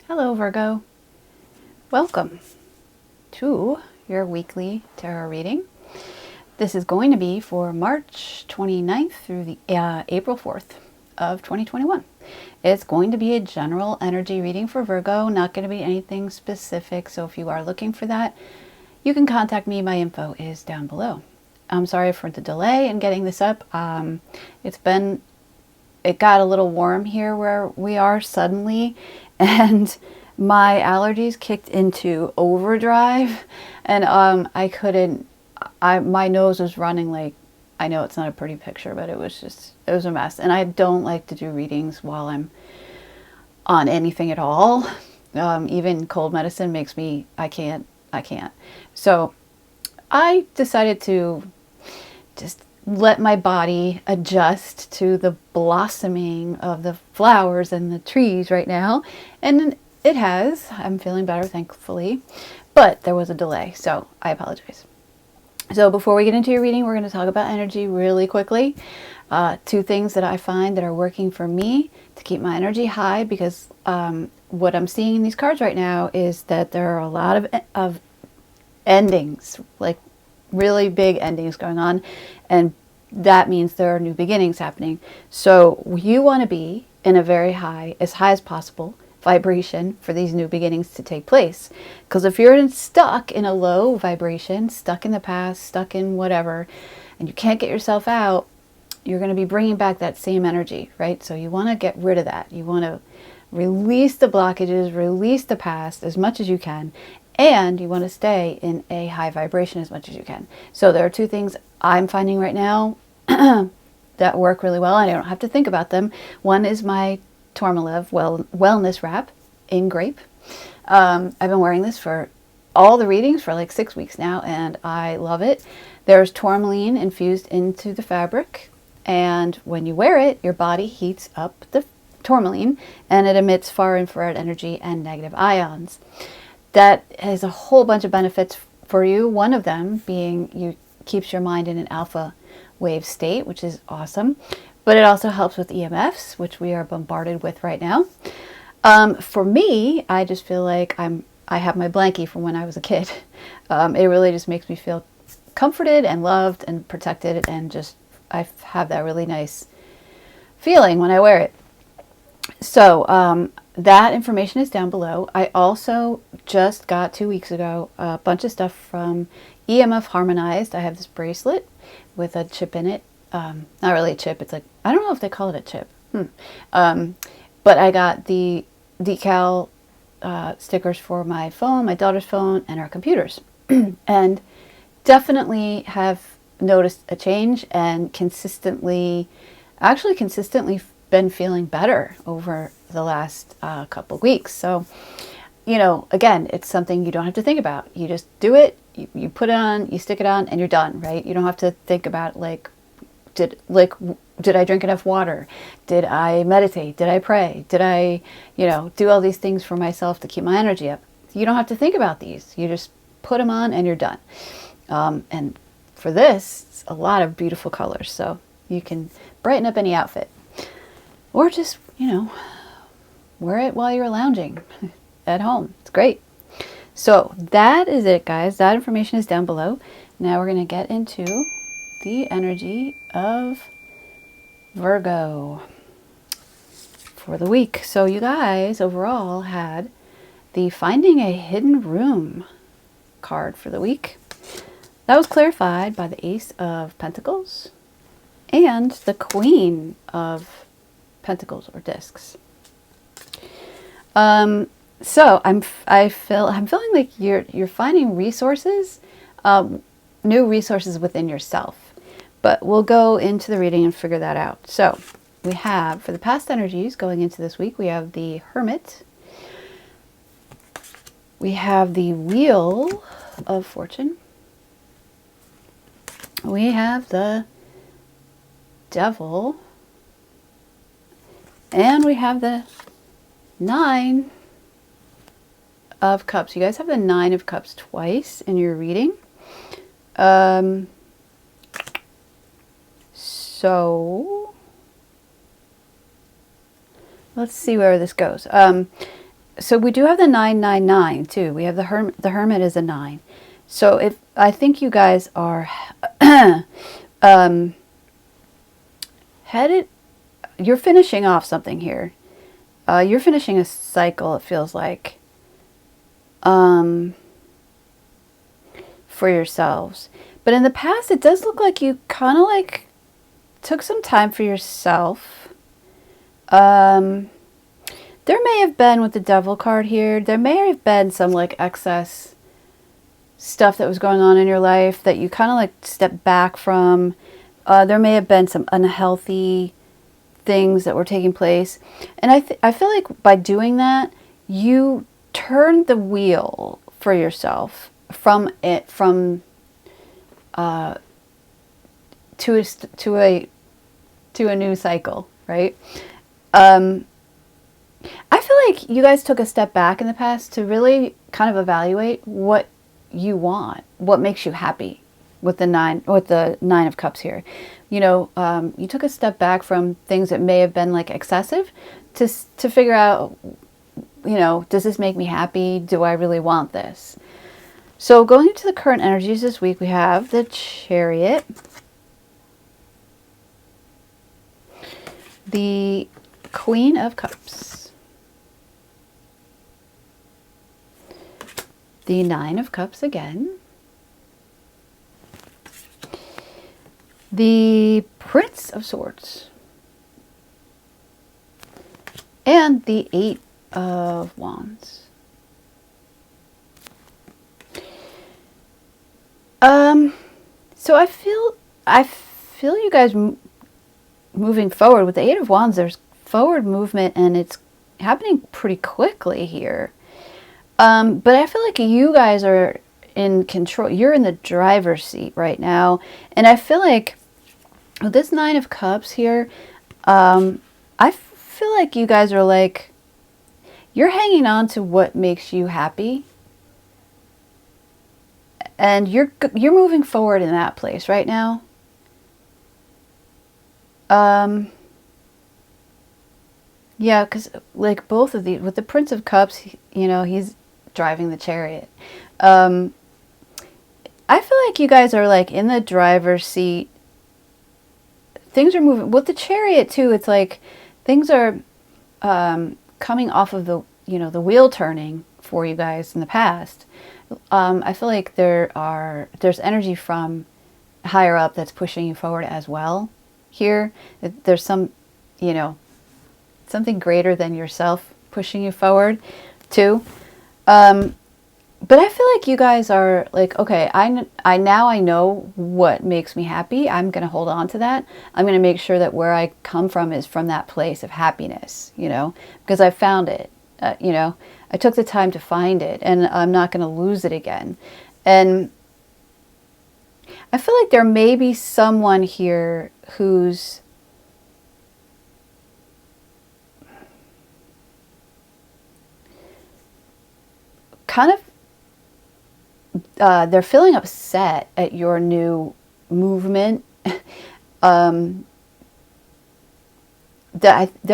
Hello Virgo, welcome to your weekly tarot reading. This is going to be for March 29th through the April 4th of 2021. It's going to be a general energy reading for Virgo, not going to be anything specific, so if you are looking for that, you can contact me. My info is down below. I'm sorry for the delay in getting this up. It got a little warm here where we are suddenly, and my allergies kicked into overdrive, and my nose was running like, I know it's not a pretty picture, but it was a mess. And I don't like to do readings while I'm on anything at all. Even cold medicine makes me, I can't. So I decided to just let my body adjust to the blossoming of the flowers and the trees right now. And it has. I'm feeling better, thankfully. But there was a delay, so I apologize. So before we get into your reading, we're going to talk about energy really quickly. Two things that I find that are working for me to keep my energy high, because what I'm seeing in these cards right now is that there are a lot of endings, like really big endings going on, and that means there are new beginnings happening. So you want to be in a very high, as high as possible, vibration for these new beginnings to take place. Because if you're stuck in a low vibration, stuck in the past, stuck in whatever, and you can't get yourself out, you're going to be bringing back that same energy, right? So you want to get rid of that. You want to release the blockages, release the past as much as you can, and you want to stay in a high vibration as much as you can. So there are two things I'm finding right now that work really well, and I don't have to think about them. One is my Tourmaline wellness wrap in grape. I've been wearing this for all the readings for like 6 weeks now, and I love it. There's tourmaline infused into the fabric, and when you wear it, your body heats up the tourmaline, and it emits far infrared energy and negative ions. That has a whole bunch of benefits for you. One of them being you keeps your mind in an alpha wave state, which is awesome. But it also helps with EMFs, which we are bombarded with right now. For me, I just feel like I have my blankie from when I was a kid. It really just makes me feel comforted and loved and protected, and just I have that really nice feeling when I wear it. So that information is down below. I also just got 2 weeks ago a bunch of stuff from EMF Harmonized. I have this bracelet with a chip in it. Not really a chip. It's like, I don't know if they call it a chip. But I got the decal stickers for my phone, my daughter's phone, and our computers. And definitely have noticed a change, and consistently been feeling better over the last couple of weeks. So, again, it's something you don't have to think about. You just do it, you put it on, you stick it on, and you're done, right? You don't have to think about did I drink enough water? Did I meditate? Did I pray? Did I, do all these things for myself to keep my energy up? You don't have to think about these. You just put them on and you're done. And for this, it's a lot of beautiful colors, so you can brighten up any outfit. Or just, wear it while you're lounging at home. It's great. So that is it, guys. That information is down below. Now we're going to get into the energy of Virgo for the week. So you guys overall had the Finding a Hidden Room card for the week. That was clarified by the Ace of Pentacles and the Queen of Pentacles or discs. So I'm feeling like you're finding resources, new resources within yourself. But we'll go into the reading and figure that out. So we have, for the past energies going into this week, we have the Hermit. We have the Wheel of Fortune. We have the Devil. And we have the Nine of Cups. You guys have the Nine of Cups twice in your reading. So let's see where this goes. So we do have the 999 too. We have the Hermit is a 9. So if I think you guys are headed, you're finishing off something here. You're finishing a cycle, it feels like, for yourselves. But in the past, it does look like you kind of like took some time for yourself. There may have been, with the Devil card here, there may have been some like excess stuff that was going on in your life that you kind of like stepped back from. There may have been some unhealthy things that were taking place. And I feel like by doing that, you turned the wheel for yourself to a new cycle, right? I feel like you guys took a step back in the past to really kind of evaluate what you want, what makes you happy with the Nine of Cups here. You know, you took a step back from things that may have been like excessive to figure out, you know, does this make me happy? Do I really want this? So going into the current energies this week, we have the Chariot, the Queen of Cups, the Nine of Cups again, the Prince of Swords, and the Eight of Wands. So I feel you guys moving forward with the Eight of Wands. There's forward movement, and it's happening pretty quickly here. But I feel like you guys are in control. You're in the driver's seat right now. And I feel like with this Nine of Cups here, I feel like you guys are like, you're hanging on to what makes you happy. And you're moving forward in that place right now. Yeah, because like both of these, with the Prince of Cups, you know, he's driving the Chariot. I feel like you guys are like in the driver's seat. Things are moving with the Chariot too. It's like things are coming off of the, you know, the wheel turning for you guys in the past. I feel like there's energy from higher up that's pushing you forward as well here. There's some, you know, something greater than yourself pushing you forward too. But I feel like you guys are like, okay, I know what makes me happy. I'm going to hold on to that. I'm going to make sure that where I come from is from that place of happiness, you know, because I found it, you know, I took the time to find it, and I'm not going to lose it again. And I feel like there may be someone here who's kind of, they're feeling upset at your new movement. They're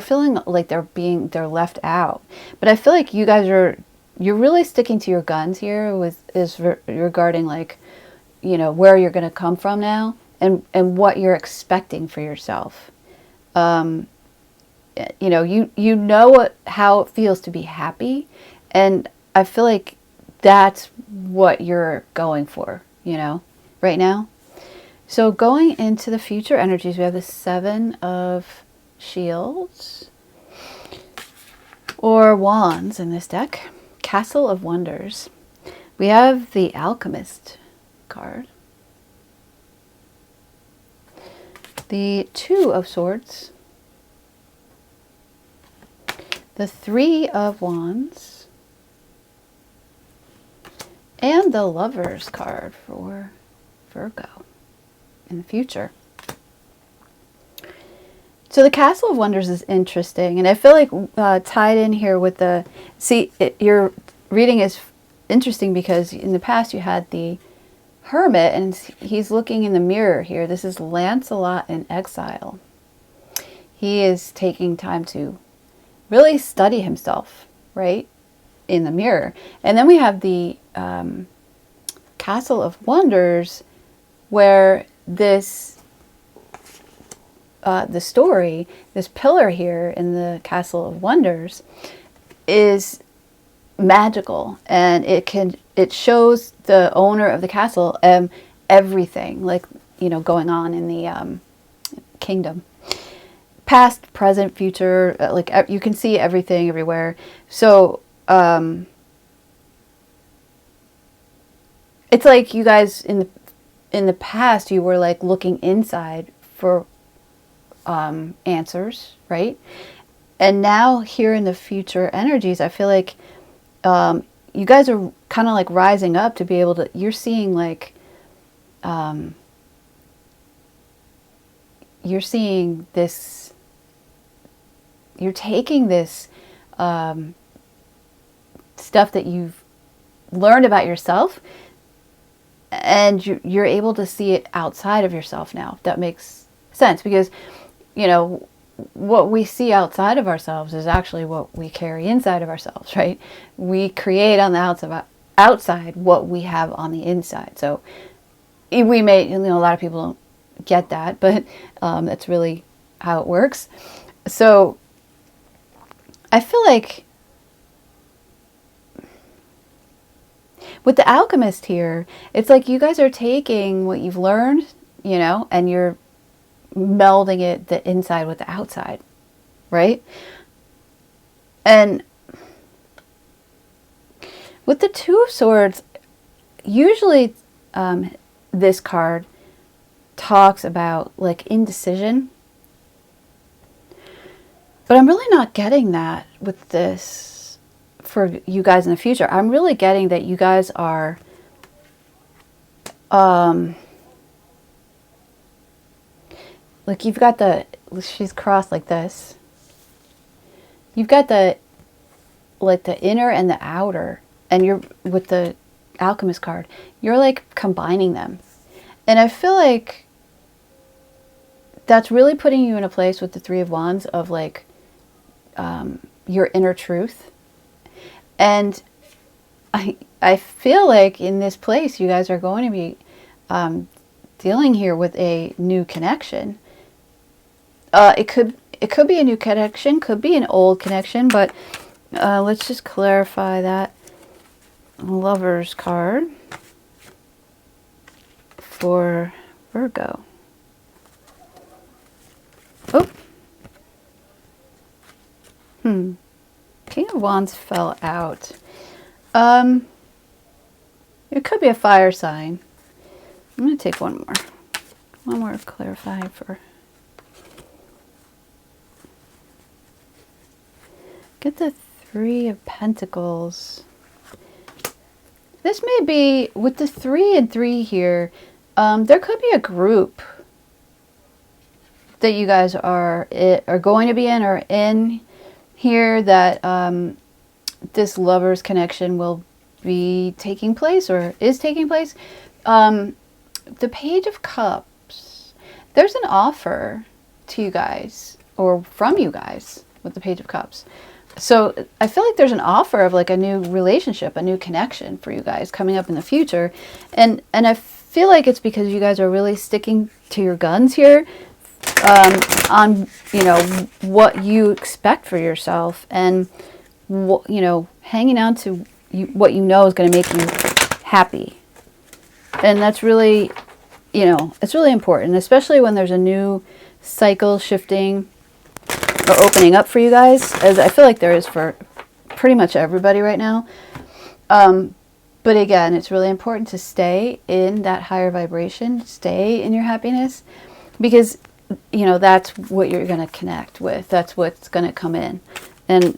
feeling like they're left out. But I feel like you guys you're really sticking to your guns here regarding like, you know, where you're going to come from now and what you're expecting for yourself. You know, you know how it feels to be happy, and I feel like that's what you're going for, you know, right now. So going into the future energies, we have the Seven of Shields, or Wands in this deck, Castle of Wonders. We have the Alchemist card, the Two of Swords, the Three of Wands, and the Lovers card for Virgo in the future. So the Castle of Wonders is interesting, and I feel like tied in here with your reading is interesting because in the past you had the Hermit, and he's looking in the mirror here. This is Lancelot in exile. He is taking time to really study himself, right? in the mirror. And then we have the Castle of Wonders, where this the story, this pillar here in the Castle of Wonders, is magical, and it shows the owner of the castle everything, like, you know, going on in the kingdom, past, present, future, like you can see everything everywhere. So it's like you guys in the past, you were like looking inside for answers, right? And now here in the future energies, I feel like you guys are kind of like rising up to be able to, you're seeing like, you're seeing this, you're taking this stuff that you've learned about yourself, and you're able to see it outside of yourself now, if that makes sense. Because, you know, what we see outside of ourselves is actually what we carry inside of ourselves, right? We create on the outside what we have on the inside. So we may, you know, a lot of people don't get that, but that's really how it works. So I feel like with the alchemist here, it's like you guys are taking what you've learned, you know, and you're melding it, the inside with the outside, right? And with the Two of Swords, usually this card talks about like indecision, but I'm really not getting that with this for you guys in the future. I'm really getting that you guys are like, you've got the, she's crossed like this. You've got the, like the inner and the outer, and you're, with the alchemist card, you're like combining them. And I feel like that's really putting you in a place with the Three of Wands of like your inner truth. And I feel like in this place, you guys are going to be dealing here with a new connection. It could be a new connection, could be an old connection, but let's just clarify that. Lover's card for Virgo. Oh. King of Wands fell out. It could be a fire sign. I'm going to take one more clarify for... Get the Three of Pentacles. This may be, with the 3 and 3 here, there could be a group that you guys are going to be in, or in here, that this lover's connection will be taking place, or is taking place. The Page of Cups. There's an offer to you guys, or from you guys, with the Page of Cups. So I feel like there's an offer of like a new relationship, a new connection for you guys coming up in the future. And I feel like it's because you guys are really sticking to your guns here, on, you know, what you expect for yourself, and, you know, hanging on to what you know is going to make you happy. And that's really, you know, it's really important, especially when there's a new cycle shifting or opening up for you guys, as I feel like there is for pretty much everybody right now. But again, it's really important to stay in that higher vibration, stay in your happiness, because, you know, that's what you're going to connect with. That's what's going to come in. And,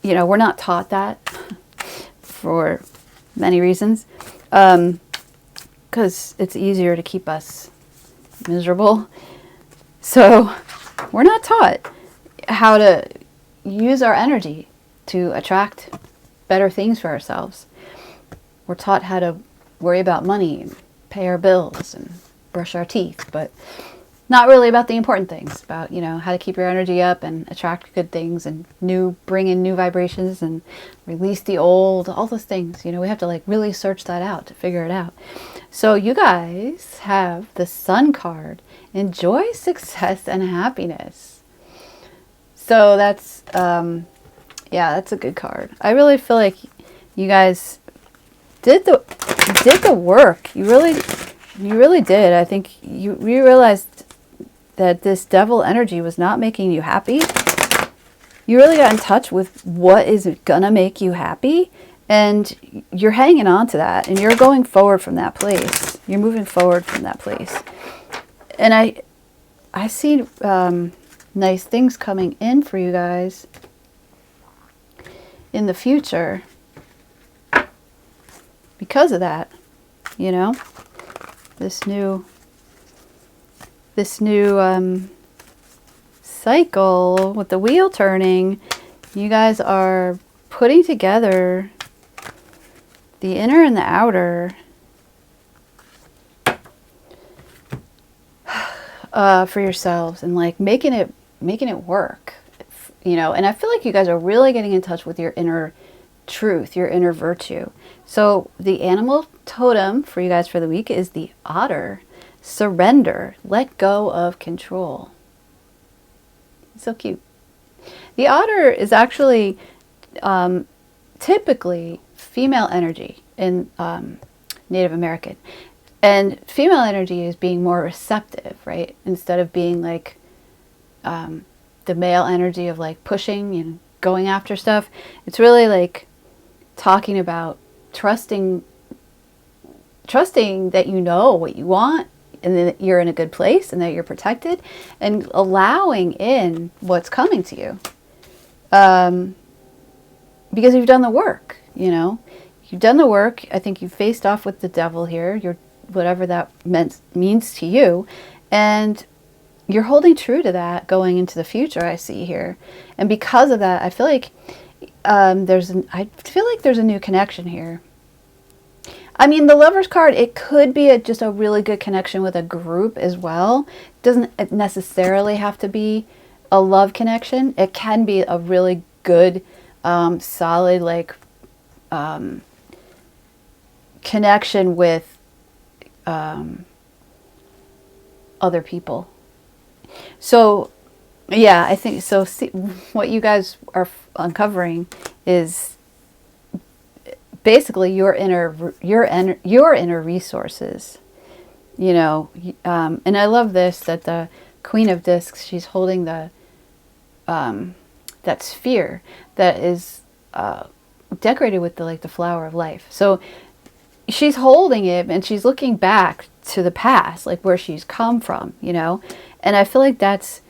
you know, we're not taught that for many reasons, because it's easier to keep us miserable. So we're not taught how to use our energy to attract better things for ourselves. We're taught how to worry about money and pay our bills and brush our teeth, but not really about the important things, about, you know, how to keep your energy up and attract good things and bring in new vibrations and release the old, all those things. You know, we have to like really search that out to figure it out. So you guys have the Sun card. Enjoy success and happiness. So that's, yeah, that's a good card. I really feel like you guys did the work. You really did. I think you realized that this devil energy was not making you happy. You really got in touch with what is gonna make you happy, and you're hanging on to that, and you're going forward from that place. You're moving forward from that place. And I see nice things coming in for you guys in the future because of that, you know, this new cycle with the wheel turning. You guys are putting together the inner and the outer for yourselves, and like making it work, you know. And I feel like you guys are really getting in touch with your inner truth, your inner virtue. So the animal totem for you guys for the week is the otter. Surrender, let go of control. So cute. The otter is actually typically female energy in Native American. And female energy is being more receptive, right? Instead of being like the male energy of like pushing and going after stuff. It's really like talking about trusting that you know what you want, and that you're in a good place, and that you're protected, and allowing in what's coming to you. Because you've done the work, you know. You've done the work. I think you've faced off with the devil here. You're whatever that means to you, and you're holding true to that going into the future. I see here, and because of that, I feel like there's a new connection here. I mean, the Lover's card, it could be just a really good connection with a group as well. It doesn't necessarily have to be a love connection. It can be a really good, solid, like connection with other people. So yeah, I think so. See, what you guys are uncovering is basically your inner resources, you know. And I love this, that the Queen of Discs, she's holding the that sphere that is decorated with the flower of life. So she's holding it and she's looking back to the past, like where she's come from, you know. And I feel like that's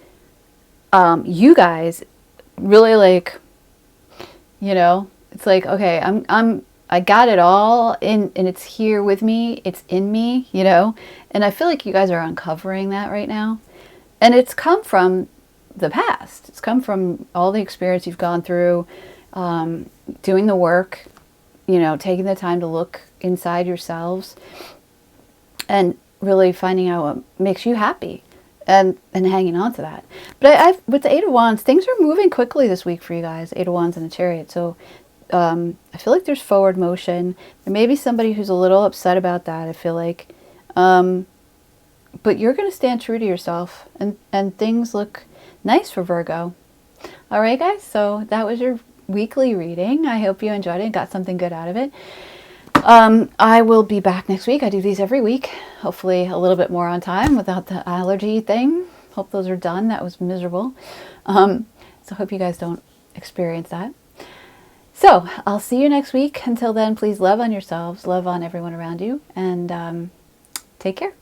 you guys really, like, you know, it's like, okay, I got it all in, and it's here with me, it's in me, you know. And I feel like you guys are uncovering that right now, and it's come from the past. It's come from all the experience you've gone through, doing the work, you know, taking the time to look inside yourselves and really finding out what makes you happy, and hanging on to that. But with the Eight of Wands, things are moving quickly this week for you guys. Eight of Wands and the Chariot. So I feel like there's forward motion. There may be somebody who's a little upset about that, I feel like. But you're going to stand true to yourself, and things look nice for Virgo. All right, guys. So that was your weekly reading. I hope you enjoyed it and got something good out of it. I will be back next week. I do these every week. Hopefully a little bit more on time without the allergy thing. Hope those are done. That was miserable. So hope you guys don't experience that. So I'll see you next week. Until then, please love on yourselves, love on everyone around you, and take care.